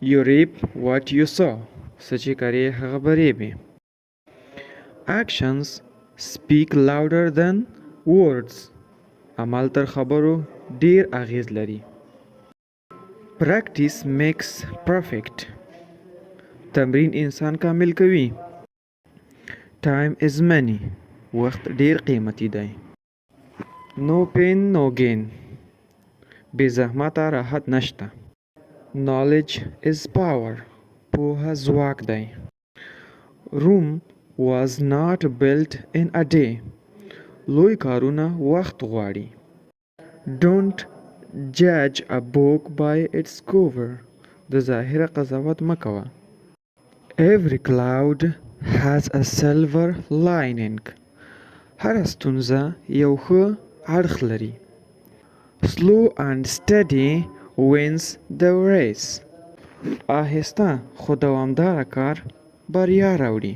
You reap what you sow. څه چې کرې هغه به ریبې. Actions speak louder than words. عمل تر خبرو ډیر اغیز لري. Practice makes perfect. تمرین انسان کامل کوي. Time is money. وخت ډیر قیمتي دی. No pain, no gain. بې زحمته راحت نشته. Knowledge is power. پوهه ځواک دی. Rome was not built in a day. لوی کارونه وخت غواړي. Don't judge a book by its cover. د ظاهره قضاوت مه کوه. Every cloud has a silver lining. هر ستونزه یو ښه اړخ لري. Slow and steady wins the race. آهسته خو دوامداره کار بریا راوړي.